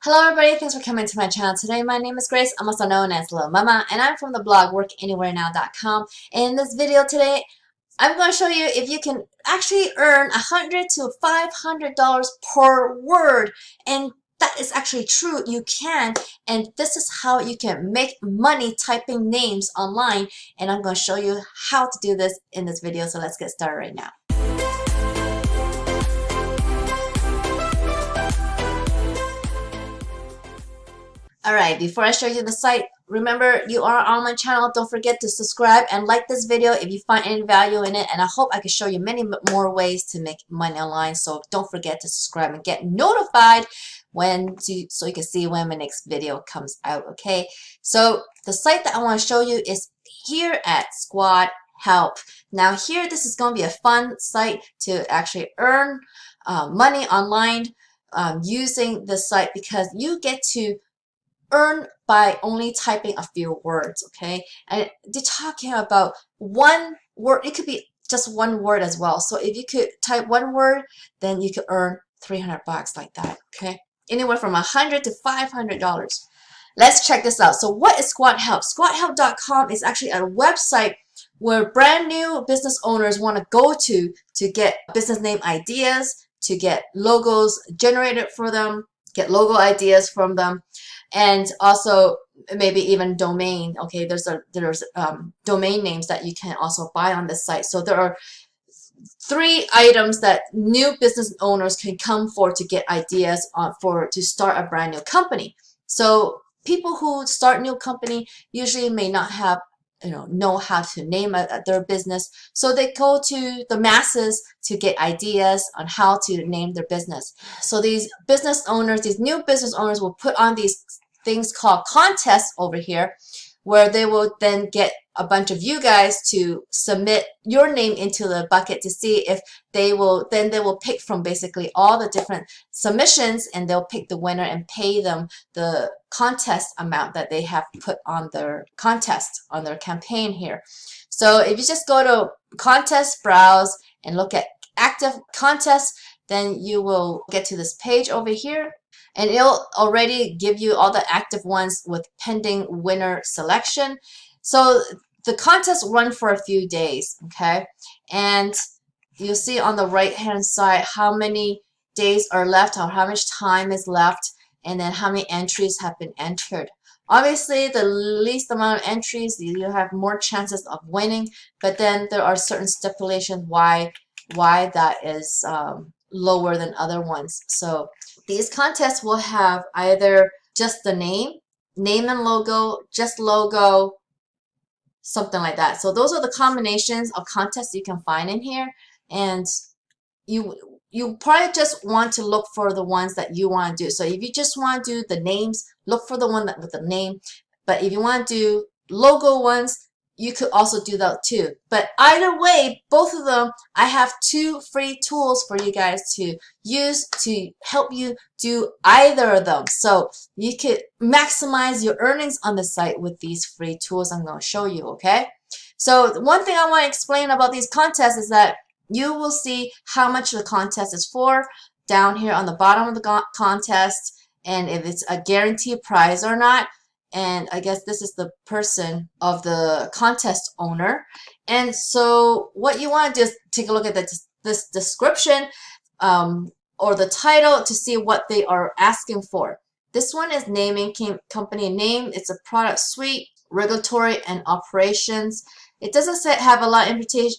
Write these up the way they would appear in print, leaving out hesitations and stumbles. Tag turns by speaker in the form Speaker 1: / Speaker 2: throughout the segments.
Speaker 1: Hello everybody, thanks for coming to my channel today. My name is Grace, I'm also known as Littlemama, and I'm from the blog workanywherenow.com. In this video today, I'm going to show you if you can actually earn $100 to $500 per word, and that is actually true. You can, and this is how you can make money typing names online, and I'm going to show you how to do this in this video, so let's get started right now. Alright, before I show you the site, remember you are on my channel. Don't forget to subscribe and like this video if you find any value in it. And I hope I can show you many more ways to make money online. So don't forget to subscribe and get notified so you can see when my next video comes out. Okay, so the site that I want to show you is here at Squad Help. Now here, this is going to be a fun site to actually earn money online using the site, because you get to earn by only typing a few words. Okay, and they're talking about one word. It could be just one word as well. So if you could type one word, then you could earn $300 like that. Okay, anywhere from $100 to $500. Let's check this out. So what is Squad Help? SquadHelp.com is actually a website where brand new business owners want to go to get business name ideas, to get logos generated for them, get logo ideas from them, and also maybe even domain. Okay, there's domain names that you can also buy on this site. So there are 3 items that new business owners can come for to get ideas to start a brand new company. So people who start new company usually may not have know how to name their business, so they go to the masses to get ideas on how to name their business. So these business owners, these new business owners, will put on these things called contests over here, where they will then get a bunch of you guys to submit your name into the bucket to see if they will pick from basically all the different submissions, and they'll pick the winner and pay them the contest amount that they have put on their contest, on their campaign here. So if you just go to contest, browse, and look at active contests, then you will get to this page over here, and it'll already give you all the active ones with pending winner selection. So the contest run for a few days, okay? And you'll see on the right hand side how many days are left, or how much time is left, and then how many entries have been entered. Obviously, the least amount of entries, you have more chances of winning, but then there are certain stipulations why that is lower than other ones. So these contests will have either just the name and logo, just logo, something like that. So those are the combinations of contests you can find in here, and you probably just want to look for the ones that you want to do. So if you just want to do the names, look for the one with the name. But if you want to do logo ones, you could also do that too. But either way, both of them, I have 2 free tools for you guys to use to help you do either of them. So you could maximize your earnings on the site with these free tools I'm going to show you, okay? So one thing I want to explain about these contests is that you will see how much the contest is for down here on the bottom of the contest, and if it's a guaranteed prize or not. And I guess this is the person of the contest owner. And so what you want to do is take a look at this description or the title to see what they are asking for. This one is naming company name. It's a product suite, regulatory and operations. It doesn't have a lot of invitation.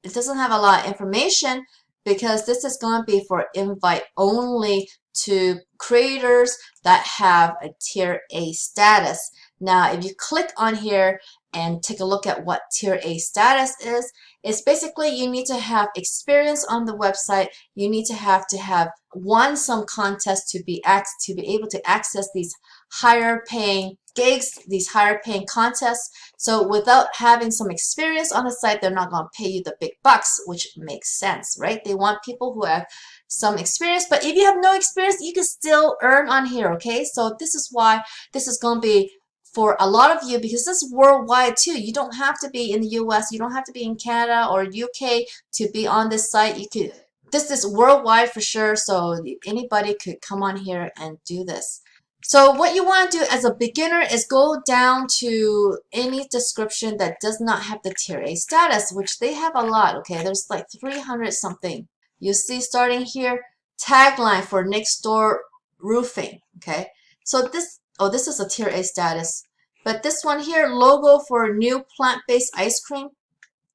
Speaker 1: It doesn't have a lot of information, because this is going to be for invite only to creators that have a tier A status. Now, if you click on here and take a look at what tier A status is, it's basically you need to have experience on the website. You need to have won some contest to be able to access these higher paying gigs, these higher paying contests. So without having some experience on the site, they're not going to pay you the big bucks, which makes sense, right? They want people who have some experience. But if you have no experience, you can still earn on here, okay? So this is why this is going to be for a lot of you, because this is worldwide too. You don't have to be in the US, you don't have to be in Canada or UK to be on this site. You could this is worldwide for sure, so anybody could come on here and do this. So what you want to do as a beginner is go down to any description that does not have the tier A status, which they have a lot, okay? There's like 300 something. You see starting here, tagline for next door roofing, okay? So this, oh, this is a tier A status. But this one here, logo for new plant-based ice cream.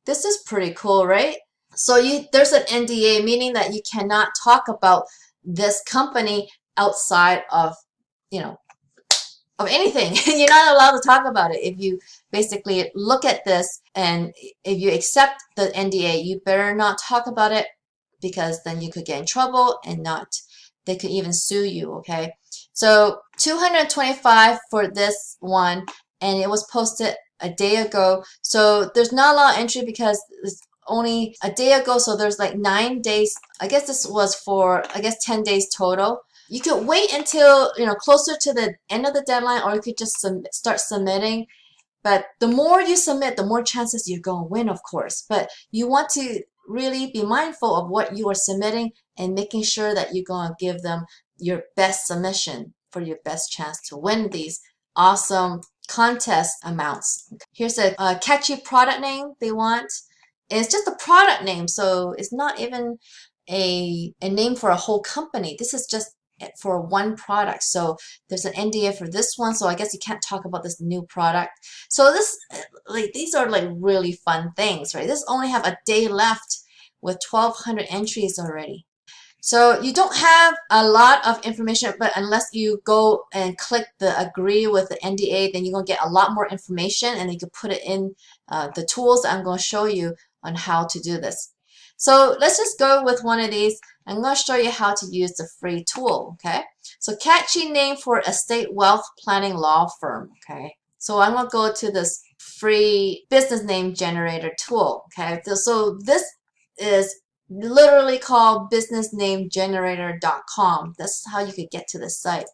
Speaker 1: This is pretty cool, right? So there's an NDA, meaning that you cannot talk about this company outside of, you know, of anything. You're not allowed to talk about it. If you basically look at this and if you accept the NDA, you better not talk about it, because then you could get in trouble and they could even sue you, okay? So 225 for this one, and it was posted a day ago. So there's not a lot of entry because it's only a day ago, so there's like 9 days. I guess this was for, I guess, 10 days total. You could wait until, you know, closer to the end of the deadline, or you could just start submitting. But the more you submit, the more chances you're going to win, of course. But you want to really be mindful of what you are submitting and making sure that you're going to give them your best submission for your best chance to win these awesome contest amounts. Here's a catchy product name they want. It's just a product name, so it's not even a name for a whole company. This is just for one product. So there's an NDA for this one, so I guess you can't talk about this new product. So this, like, these are like really fun things, right? This only have a day left with 1,200 entries already. So you don't have a lot of information, but unless you go and click the agree with the NDA, then you're going to get a lot more information, and you can put it in the tools that I'm going to show you on how to do this. So let's just go with one of these. I'm going to show you how to use the free tool, okay? So catchy name for estate wealth planning law firm, okay? So I'm going to go to this free business name generator tool, okay? So this is literally called businessnamegenerator.com. That's how you could get to the site.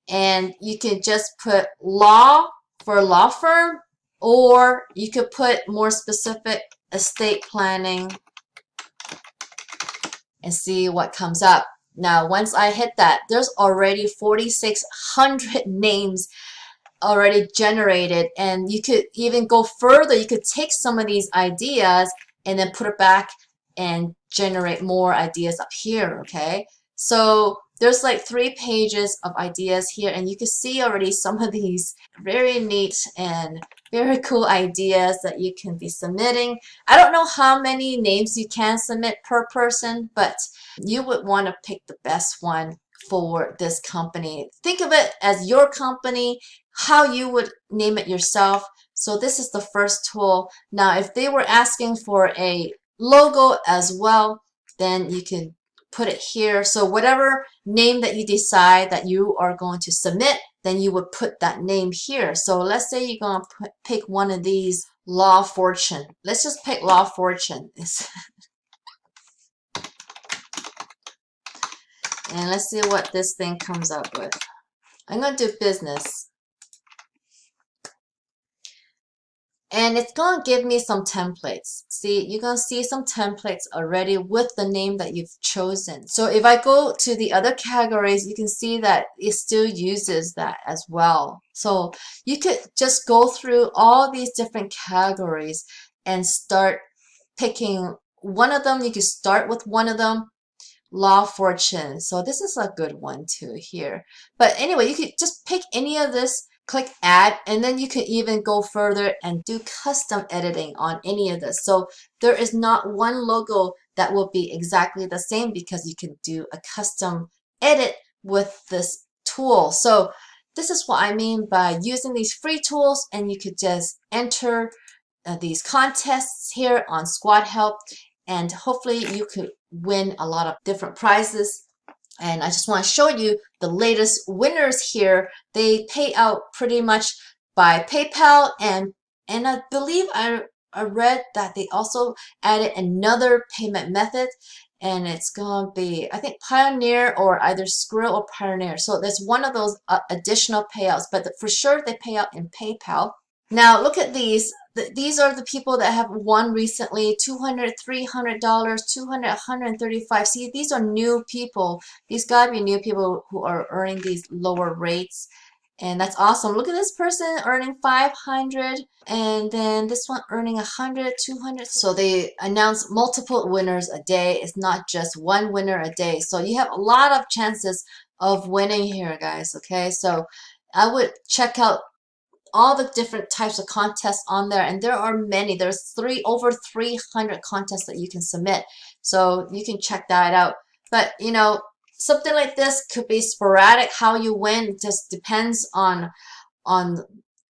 Speaker 1: And you can just put law for law firm, or you could put more specific estate planning and see what comes up. Now, once I hit that, there's already 4,600 names already generated, and you could even go further. You could take some of these ideas and then put it back and generate more ideas up here, okay? So there's like 3 pages of ideas here, and you can see already some of these very neat and very cool ideas that you can be submitting. I don't know how many names you can submit per person, but you would want to pick the best one for this company. Think of it as your company, how you would name it yourself. So this is the first tool. Now, if they were asking for a logo as well, then you can put it here. So whatever name that you decide that you are going to submit, then you would put that name here. So let's say you're going to pick one of these, Law Fortune. Let's just pick Law Fortune. And let's see what this thing comes up with. I'm going to do business. And it's going to give me some templates. See, you're going to see some templates already with the name that you've chosen. So if I go to the other categories, you can see that it still uses that as well. So you could just go through all these different categories and start picking one of them. You could start with one of them. Law Fortune. So this is a good one too here. But anyway, you could just pick any of this, click add, and then you can even go further and do custom editing on any of this. So there is not one logo that will be exactly the same, because you can do a custom edit with this tool. So this is what I mean by using these free tools, and you could just enter these contests here on Squad Help, and hopefully you could win a lot of different prizes. And I just want to show you the latest winners here. They pay out pretty much by PayPal, and I believe I read that they also added another payment method, and it's going to be, I think, Pioneer, or either Skrill or Pioneer. So there's one of those additional payouts, but for sure they pay out in PayPal. Now look at these. these are the people that have won recently, $200, $300, 200, 135. See, these are new people. These gotta be new people who are earning these lower rates. And that's awesome. Look at this person earning 500, and then this one earning 100, 200. So they announce multiple winners a day. It's not just one winner a day. So you have a lot of chances of winning here, guys. Okay, so I would check out all the different types of contests on there, and there are many. There's over 300 contests that you can submit, so you can check that out. But you know, something like this could be sporadic. How you win just depends on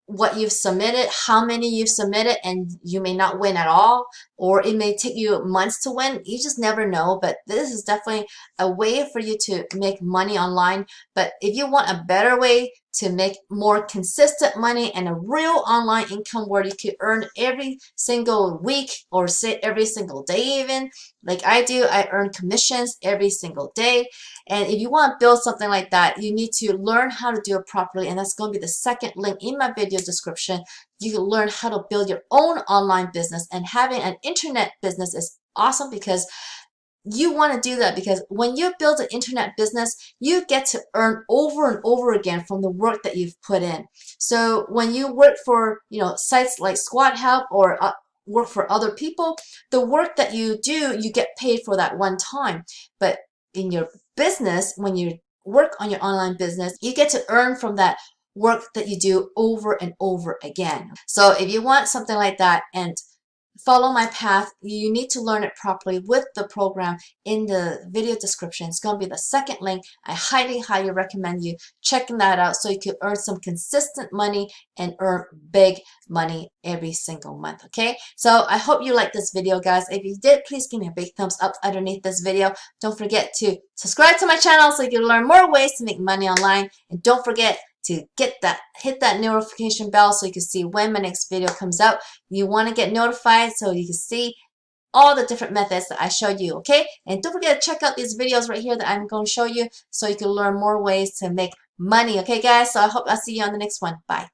Speaker 1: what you've submitted, how many you've submitted, and you may not win at all, or it may take you months to win. You just never know. But this is definitely a way for you to make money online. But if you want a better way to make more consistent money and a real online income where you could earn every single week, or say every single day even, like I do, I earn commissions every single day. And if you want to build something like that, you need to learn how to do it properly. And that's going to be the second link in my video description. You can learn how to build your own online business. And having an internet business is awesome, because you want to do that, because when you build an internet business, you get to earn over and over again from the work that you've put in. So when you work for, you know, sites like Squad Help, or work for other people, the work that you do, you get paid for that one time. But in your business, when you work on your online business, you get to earn from that work that you do over and over again. So if you want something like that and follow my path, you need to learn it properly with the program in the video description. It's going to be the second link. I highly recommend you checking that out, so you can earn some consistent money and earn big money every single month. Okay, so I hope you liked this video, guys. If you did, please give me a big thumbs up underneath this video. Don't forget to subscribe to my channel so you can learn more ways to make money online, and don't forget to hit that notification bell so you can see when my next video comes out. You want to get notified so you can see all the different methods that I showed you, okay? And don't forget to check out these videos right here that I'm going to show you so you can learn more ways to make money, okay, guys? So I hope I'll see you on the next one. Bye.